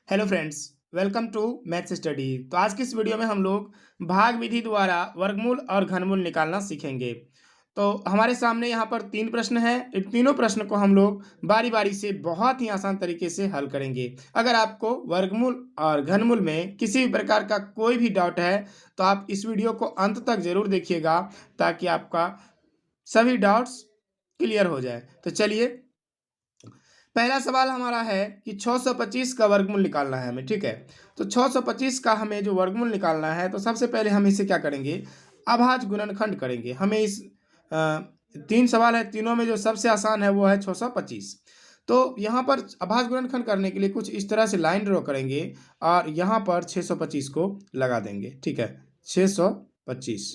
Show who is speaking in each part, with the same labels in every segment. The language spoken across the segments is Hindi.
Speaker 1: Hello friends, welcome to maths study. तो आज की इस वीडियो में हम लोग भाग विधि द्वारा वर्गमूल और घनमूल निकालना सीखेंगे। तो हमारे सामने यहाँ पर 3 प्रश्न हैं। इन तीनों प्रश्न को हम लोग बारी-बारी से बहुत ही आसान तरीके से हल करेंगे। अगर आपको वर्गमूल और घनमूल में किसी भी प्रकार का कोई भी डाउट है, तो आप इस वीडियो को अंत तक ज़रूर देखिएगा ताकि आपका सभी डाउट्स क्लियर हो जाए। तो चलिए, पहला सवाल हमारा है कि 625 का वर्गमूल निकालना है हमें, ठीक है। तो 625 का हमें जो वर्गमूल निकालना है, तो सबसे पहले हम इसे क्या करेंगे, अभाज्य गुणनखंड करेंगे। हमें इस 3 सवाल है, तीनों में जो सबसे आसान है वो है 625। तो यहाँ पर अभाज्य गुणनखंड करने के लिए कुछ इस तरह से लाइन ड्रॉ करेंगे और यहाँ पर 625 को लगा देंगे, ठीक है, 625।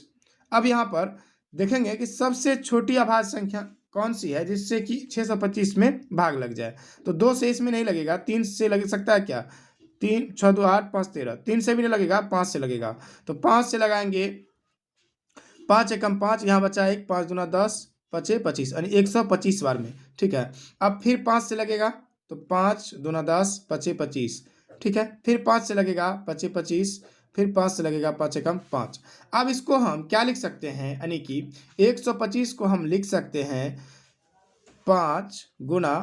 Speaker 1: अब यहाँ पर देखेंगे कि सबसे छोटी अभाज्य संख्या कौन सी है जिससे कि 625 में भाग लग जाए। तो 2 से इसमें नहीं लगेगा, 3 से लग सकता है क्या, 3 6 2 8 5 13, 3 से भी नहीं लगेगा, 5 से लगेगा। तो 5 से लगाएंगे, 5 एकम 5, यहाँ बचा 1, 5 दूना 10, 5 25 यानी 125 बार में, ठीक है। अब फिर 5 से लगेगा, तो 5 दूना 10, 5 25, ठीक है। फिर 5 से लगेगा, 5 25, फिर 5 से लगेगा, 5 एकम 5। अब इसको हम क्या लिख सकते हैं, यानी कि 125 को हम लिख सकते हैं 5 गुणा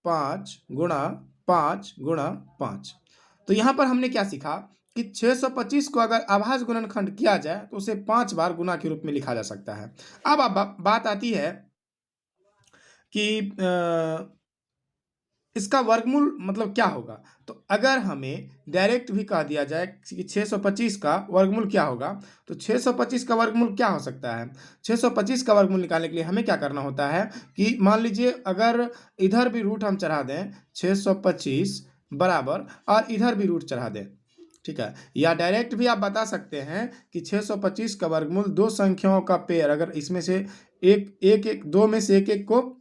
Speaker 1: 5 गुणा 5 गुणा 5। तो यहाँ पर हमने क्या सीखा कि 625 को अगर अभाज्य गुणनखंड किया जाए तो उसे 5 बार गुणा के रूप में लिखा जा सकता है। अब बात आती है कि इसका वर्गमूल मतलब क्या होगा। तो अगर हमें डायरेक्ट भी कह दिया जाए कि 625 का वर्गमूल क्या होगा, तो 625 का वर्गमूल क्या हो सकता है। 625 का वर्गमूल निकालने के लिए हमें क्या करना होता है कि मान लीजिए अगर इधर भी रूट हम चढ़ा दें 625 बराबर, और इधर भी रूट चढ़ा दें, ठीक है। या डायरेक्ट भी आप बता सकते हैं कि 625 का वर्गमूल दो संख्याओं का पेयर, अगर इसमें से एक दो में से एक को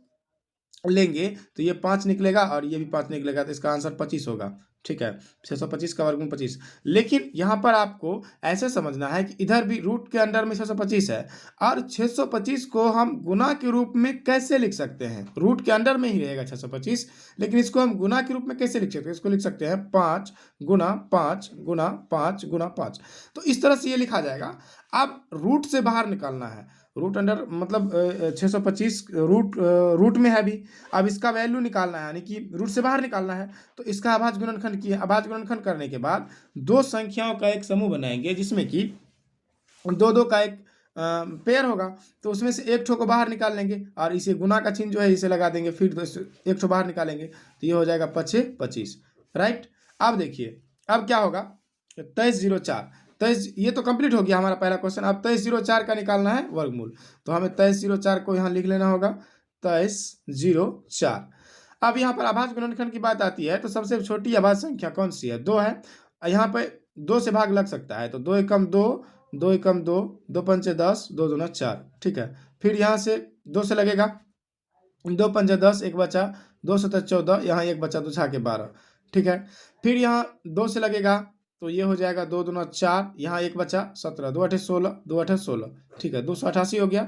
Speaker 1: लेंगे तो ये 5 निकलेगा और ये भी 5 निकलेगा, तो इसका आंसर 25 होगा, ठीक है। 625 का वर्गमूल 25। लेकिन यहाँ पर आपको ऐसे समझना है कि इधर भी रूट के अंडर में 625 है और 625 को हम गुना के रूप में कैसे लिख सकते हैं। रूट के अंडर में ही रहेगा 625, लेकिन इसको हम गुना के रूप में कैसे लिख सकते हैं। इसको लिख सकते हैं 5 गुना 5 गुना 5 गुना 5। तो इस तरह से ये लिखा जाएगा। अब रूट से बाहर निकालना है, रूट अंडर मतलब 625 रूट में है अभी। अब इसका वैल्यू निकालना है, यानी कि रूट से बाहर निकालना है। तो इसका अभाज्य गुणनखंड किया, अभाज्य गुणनखंड करने के बाद दो संख्याओं का एक समूह बनाएंगे जिसमें कि दो दो का एक पेयर होगा। तो उसमें से एक ठो को बाहर निकाल लेंगे और इसे गुना का चिन्ह जो है इसे लगा देंगे, फिर एक ठो बाहर निकालेंगे, तो ये हो जाएगा 5 25, राइट। अब देखिए अब क्या होगा, 2304। 23, ये तो कंप्लीट हो गया हमारा पहला क्वेश्चन। अब 2304 का निकालना है वर्गमूल, तो हमें 2304 को यहाँ लिख लेना होगा, 2304। अब यहाँ पर अभाज्य गुणनखंड की बात आती है, तो सबसे छोटी अभाज्य संख्या कौन सी है, 2 है। यहाँ पे 2 से भाग लग सकता है, तो 2 एकम 2, 2 एकम 2, 2 पंचे 10, 2 दूना 4, ठीक है। फिर यहाँ से 2 से लगेगा, 2 पंचे 10, एक बचा, 2 सत्तर 14, यहाँ एक बचा, 2 छाके 12, ठीक है। फिर यहाँ 2 से लगेगा, तो ये हो जाएगा 2 दूना 4, यहाँ एक बचा 17, 2 अठे 16, 2 अठे 16, ठीक है, 288 हो गया।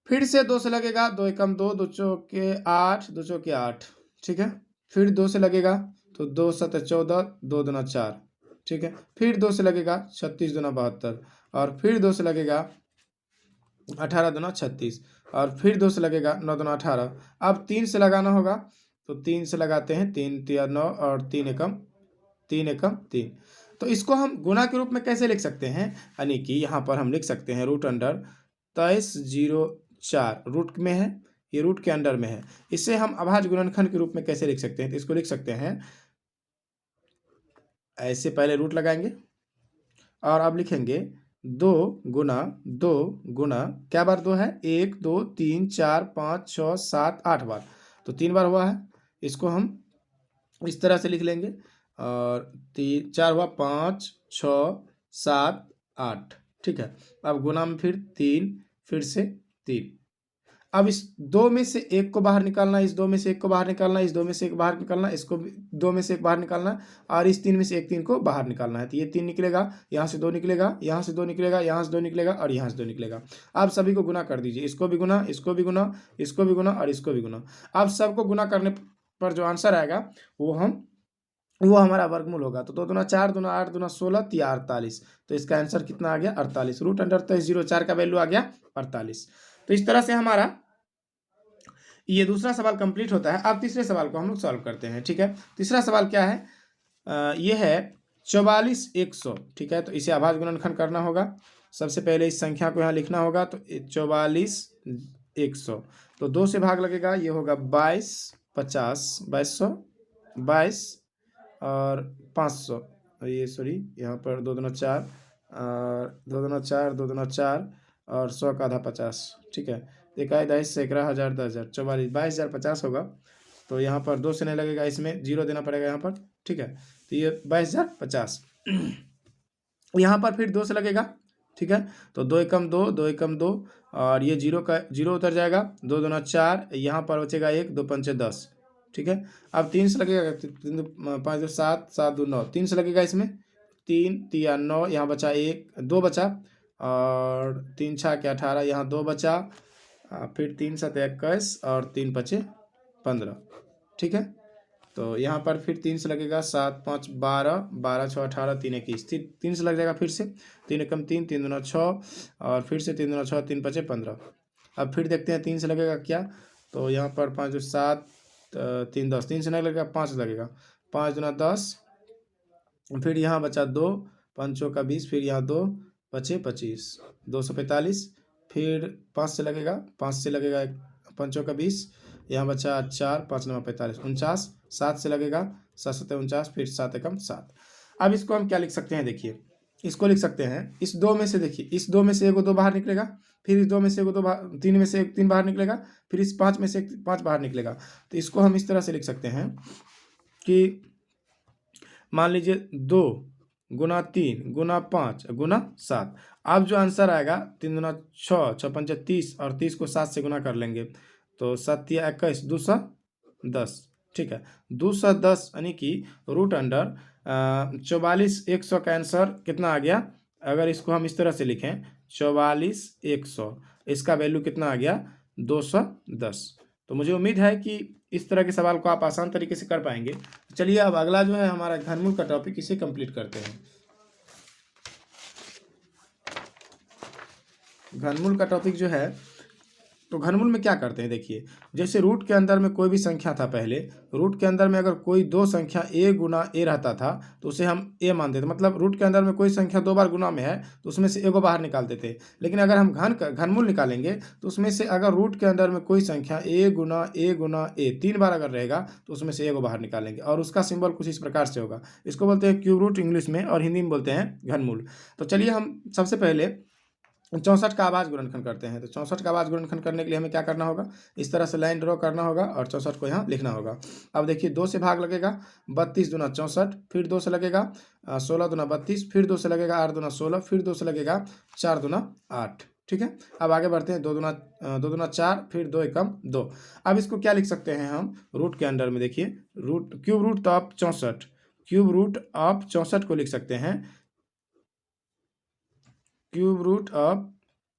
Speaker 1: फिर से 2 से लगेगा, 2 एकम 2, 2 चौके 8, 2 चौके 8, ठीक है। फिर 2 से लगेगा, तो 2 सत्तर 14, 2 दूना 4, ठीक है। फिर 2 से लगेगा, 36 दूना 72, और फिर 2 से लगेगा 18 दूना 36, और फिर 2 से लगेगा 9 दूना 18। अब 3 से लगाना होगा, तो 3 से लगाते हैं, 3 तिया 9 और 3 एकम 3। तो इसको हम गुणा के रूप में कैसे लिख सकते हैं, यानी कि यहाँ पर हम लिख सकते हैं रूट अंडर 2304, रूट में है, ये रूट के अंडर में है। इसे हम अभाज्य गुणनखंड के रूप में कैसे लिख सकते हैं, तो इसको लिख सकते हैं ऐसे, पहले रूट लगाएंगे और अब लिखेंगे 2 गुना 2 गुना, क्या बार 2 है, 1 2 3 4 5 6 7 8 बार, तो 3 बार हुआ है। इसको हम इस तरह से लिख लेंगे, और 4 हुआ, 5 6 7 8, ठीक है। अब गुना में फिर 3, फिर से 3। अब इस 2 में से एक को बाहर निकालना, इस 2 में से एक को बाहर निकालना, इस 2 में से एक बाहर निकालना, इसको 2 में से एक बाहर निकालना, और इस 3 में से एक 3 को बाहर निकालना है। तो ये 3 निकलेगा, यहाँ से 2 निकलेगा, यहाँ से 2 निकलेगा, यहाँ से 2 निकलेगा, और यहाँ से 2 निकलेगा। अब सभी को गुना कर दीजिए, इसको भी गुना, इसको भी गुना, इसको भी गुना, और इसको भी गुना। अब सबको गुना करने पर जो आंसर आएगा वो हम वो हमारा वर्गमूल होगा। तो 2 दूना 4, दूना 8, दूना 16, तिया 48। तो इसका आंसर कितना आ गया? 48। रूट अंडर 2304 का वैल्यू आ गया 48। तो इस तरह से हमारा ये दूसरा सवाल कंप्लीट होता है। अब तीसरे सवाल को हम लोग सॉल्व करते हैं। ठीक है, तीसरा सवाल क्या है? ये है 44,100। ठीक है, तो इसे अभाज्य गुणनखंड करना होगा। सबसे पहले इस संख्या को यहाँ लिखना होगा। तो 44,100, तो 2 से भाग लगेगा, ये होगा 22, 50, 2200, 22 और 500। ये सॉरी, यहाँ पर 2 दूना 4, और 2 दूना 4, 2 दूना 4 और 100 का आधा 50। ठीक है, इकाई, दहाई, सैकड़ा, हज़ार, 10,000, 44, 22,050 होगा। तो यहाँ पर 2 से नहीं लगेगा, इसमें 0 देना पड़ेगा यहाँ पर। ठीक है, तो ये 22,050। यहाँ पर फिर 2 से लगेगा। ठीक है, तो 2 एकम 2, 2 एकम 2, और ये 0 का 0 उतर जाएगा। 2 दूना 4, यहाँ पर बचेगा 1, 2 पंचे 10। ठीक है, अब 3 से लगेगा, 5 2 7, 7 2 9, 3 से लगेगा इसमें, 3 तिया 9, यहाँ बचा 1, 2 बचा, और 3 छः के 18, यहाँ 2 बचा, फिर 3 7 21 और 3 पचे 15। ठीक है, तो यहाँ पर फिर 3 से लगेगा, 7 5 12, 12 6 18, 3 21, 3 से लग जाएगा फिर से, 3 एकम 3, 3 दूना 6, और फिर से 3 दूना 6, 3 पचे 15। अब फिर देखते हैं 3 से लगेगा क्या। तो यहाँ पर 5 2 7, 3 10, 3 से नहीं लगेगा, 5 लगेगा, 5 दूना 10, फिर यहाँ बचा 2, पंचों का 20, फिर यहाँ 2 पचे 25, 245, फिर 5 से लगेगा, 5 से लगेगा, पंचों का 20, यहाँ बचा 4, 5 9 45, 49, 7 से लगेगा, 7 7 49, फिर 7 एकम 7। अब इसको हम क्या लिख सकते हैं? देखिए, इसको लिख सकते हैं, इस 2 में से, देखिए इस 2 में से एगो 2 बाहर निकलेगा, फिर इस 2 में से एगो 2 बाहर, 3 में से एक 3 बाहर निकलेगा, फिर इस 5 में से एक 5 बाहर निकलेगा। तो इसको हम इस तरह से लिख सकते हैं कि मान लीजिए 2 गुना 3 गुना 5 गुना 7। अब जो आंसर आएगा, 3 दूना 6, 6 पंचे 30, और 30 को 7 से गुना कर लेंगे, तो 7 तिया 21, 210। ठीक है, 210 यानी कि रूट अंडर 44,100 का आंसर कितना आ गया? अगर इसको हम इस तरह से लिखें, 44,100, इसका वैल्यू कितना आ गया? 210। तो मुझे उम्मीद है कि इस तरह के सवाल को आप आसान तरीके से कर पाएंगे। चलिए, अब अगला जो है हमारा घनमूल का टॉपिक, इसे कंप्लीट करते हैं। घनमूल का टॉपिक जो है, तो घनमूल में क्या करते हैं? देखिए, जैसे रूट के अंदर में कोई भी संख्या था, पहले रूट के अंदर में अगर कोई 2 संख्या a गुना a रहता था, तो उसे हम a मानते थे। मतलब रूट के अंदर में कोई संख्या 2 बार गुना में है, तो उसमें से एगो बाहर निकालते थे। लेकिन अगर हम घनमूल निकालेंगे, तो उसमें से अगर रूट के अंदर में कोई संख्या a गुना a 3 बार अगर रहेगा, तो उसमें से एगो बाहर निकालेंगे, और उसका सिंबल कुछ इस प्रकार से होगा। इसको बोलते हैं क्यूब रूट इंग्लिश में, और हिंदी में बोलते हैं घनमूल। तो चलिए, हम सबसे पहले 64 का आवाज गुणनखंड करते हैं। तो 64 का आवाज गुणनखंड करने के लिए हमें क्या करना होगा? इस तरह से लाइन ड्रॉ करना होगा, और 64 को यहाँ लिखना होगा। अब देखिए, 2 से भाग लगेगा, 32 दूना 64, फिर 2 से लगेगा 16 दूना 32, फिर 2 से लगेगा 8 दूना 16, फिर 2 से लगेगा 4 दूना 8। ठीक है, अब आगे बढ़ते हैं। 2 दूना 4, फिर 2 एकम 2। अब इसको क्या लिख सकते हैं हम रूट के अंडर में? देखिए, cube root of 64, cube root of 64 को लिख सकते हैं, क्यूब रूट ऑफ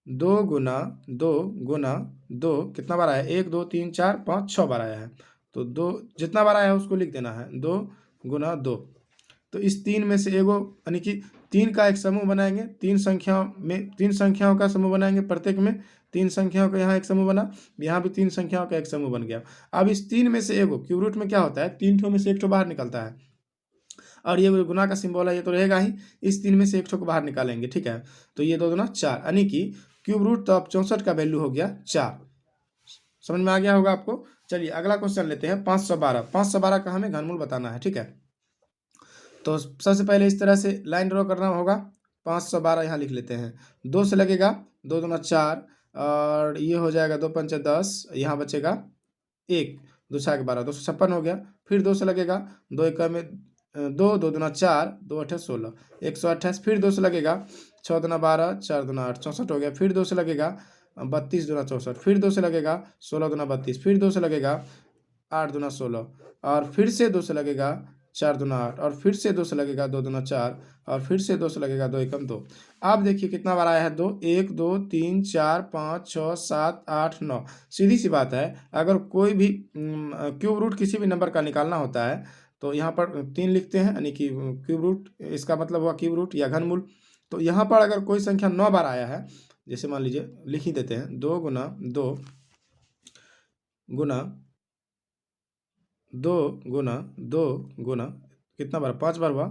Speaker 1: 2 गुना 2 गुना 2, कितना बार आया? 1 2 3 4 5 6 बार आया है। तो 2 जितना बार आया है उसको लिख देना है, 2 गुना 2। तो इस 3 में से एगो, यानी कि 3 का एक समूह बनाएंगे, 3 संख्याओं में 3 संख्याओं का समूह बनाएंगे, प्रत्येक में 3 संख्याओं का यहाँ एक समूह बना, यहाँ भी 3 संख्याओं का एक समूह बन गया। अब इस 3 में से एगो, क्यूब रूट में क्या होता है, 3 ठो में से एक ठो बाहर निकलता है, और ये गुना का सिंबल है, ये तो रहेगा ही। इस 3 में से एक ठो को बाहर निकालेंगे। ठीक है, तो ये 2 दूना 4, यानी कि क्यूब रूट ऑफ 64 का वैल्यू हो गया 4। समझ में आ गया होगा आपको। चलिए, अगला क्वेश्चन लेते हैं। 512, 512 का हमें घनमूल बताना है। ठीक है, तो सबसे पहले इस तरह से लाइन ड्रॉ करना होगा। 512 यहाँ लिख लेते हैं। 2 से लगेगा, 2 दूना 4, और ये हो जाएगा 2 पंचे 10, यहाँ बचेगा 1, 2 छः 12, 256 हो गया। फिर 2 से लगेगा, 2 एकम में 2, 2 दूना 4, 2 अठे 16, 128। फिर 2 से लगेगा, 6 दूना 12, 4 दूना 8, 64 हो गया। फिर 2 से लगेगा, 32 दूना 64, फिर 2 से लगेगा, 16 दूना 32, फिर 2 से लगेगा, 8 दूना 16, और फिर से 2 से लगेगा, 4 दूना 8, और फिर से 2 से लगेगा, 2 दूना 4, और फिर से 2 से लगेगा, 2 एकम 2। अब देखिए कितना बार आया है, 2 1 2 3 4 5 6 7 8 9। सीधी सी बात है, अगर कोई भी क्यूब रूट किसी भी नंबर का निकालना होता है, तो यहाँ पर 3 लिखते हैं, यानी कि क्यूब रूट, इसका मतलब हुआ क्यूब रूट या घनमूल। तो यहाँ पर अगर कोई संख्या 9 बार आया है, जैसे मान लीजिए लिख ही देते हैं, 2 गुना 2 गुना 2 गुना 2 गुना कितना बार, 5 बार हुआ,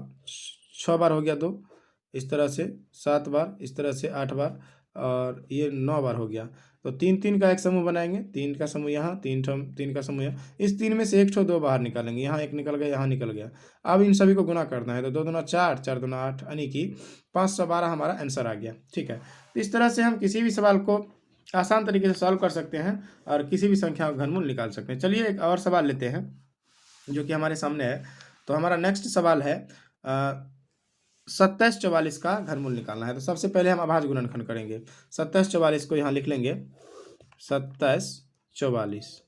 Speaker 1: 6 बार हो गया 2, इस तरह से 7 बार, इस तरह से 8 बार, और ये 9 बार हो गया। तो 3 3 का एक समूह बनाएंगे, 3 का समूह यहाँ, 3 का समूह यहाँ, इस 3 में से एक ठो 2 बाहर निकालेंगे, यहाँ एक निकल गया, यहाँ निकल गया। अब इन सभी को गुना करना है, तो 2 दूना 4, 4 दूना 8, यानी कि 512 हमारा आंसर आ गया। ठीक है, तो इस तरह से हम किसी भी सवाल को आसान तरीके से सॉल्व कर सकते हैं और किसी भी संख्या का घनमूल निकाल सकते हैं। चलिए एक और सवाल लेते हैं जो कि हमारे सामने है। तो हमारा नेक्स्ट सवाल है 2744 का घनमूल निकालना है। तो सबसे पहले हम अभाज्य गुणनखंड करेंगे। 2744 को यहाँ लिख लेंगे 2744।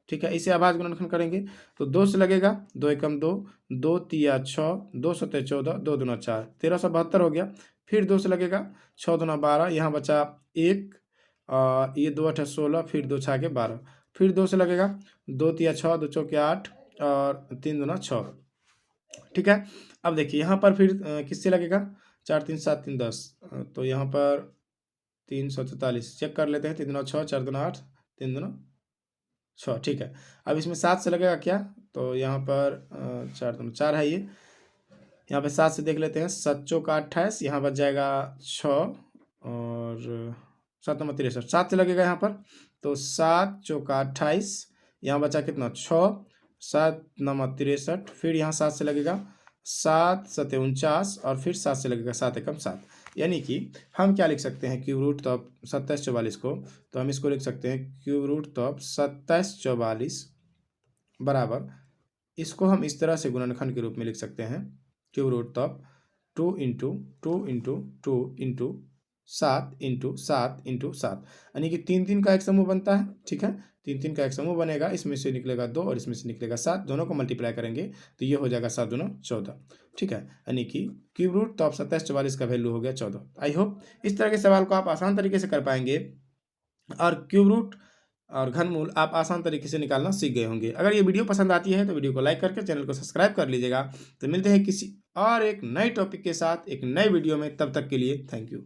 Speaker 1: ठीक है, इसे अभाज्य गुणनखंड करेंगे तो 2 से लगेगा, 2 एकम 2, 2 तिया 6, 2 सते 14, 2 दूना 4, 1372 हो गया। फिर 2 से लगेगा, 6 दूना 12, यहाँ बचा 1, और ये 2 8 16, फिर 2 6 के 12, फिर 2 से लगेगा, 2 तिया 6, 2 चौके 8, और 3 दूना 6। ठीक है, अब देखिए यहाँ पर फिर किससे लगेगा, 4 3 7 3 10, तो यहाँ पर 344 चेक कर लेते हैं, 3 दूना 6, 4 दूना 8, 3 दूना 6। ठीक है, अब इसमें 7 से लगेगा क्या, तो यहाँ पर 4 दूना 4 है, ये यहाँ पे 7 से देख लेते हैं, 7 चौका 28, यहाँ बच जाएगा 6, और 7 नंबर 63, 7 से लगेगा यहाँ पर, तो 7 चौका 28, यहाँ बचा कितना 6, 7 नंबर 63, फिर यहाँ 7 से लगेगा, 7 सते 49, और फिर 7 से लगेगा 7 एकम 7। यानी कि हम क्या लिख सकते हैं, क्यूब रूट ऑफ 2744 को, तो हम इसको लिख सकते हैं क्यूब रूट ऑफ 2744 बराबर, इसको हम इस तरह से गुणनखंड के रूप में लिख सकते हैं, cube root of 2 into 2 into 2 into 7 into 7 into 7, यानी कि 3 3 का एक समूह बनता है। ठीक है, 3 3 का एक समूह बनेगा, इसमें से निकलेगा 2 और इसमें से निकलेगा 7, दोनों को मल्टीप्लाई करेंगे तो ये हो जाएगा 7 दूना 14। ठीक है, यानी कि क्यूब रूट ऑफ 2744 का वैल्यू हो गया 14। आई होप इस तरह के सवाल को आप आसान तरीके से कर पाएंगे और क्यूब रूट और घनमूल आप आसान तरीके से निकालना सीख गए होंगे। अगर ये वीडियो पसंद आती है तो वीडियो को लाइक करके चैनल को सब्सक्राइब कर लीजिएगा। तो मिलते हैं किसी और एक नए टॉपिक के साथ एक नए वीडियो में, तब तक के लिए थैंक यू।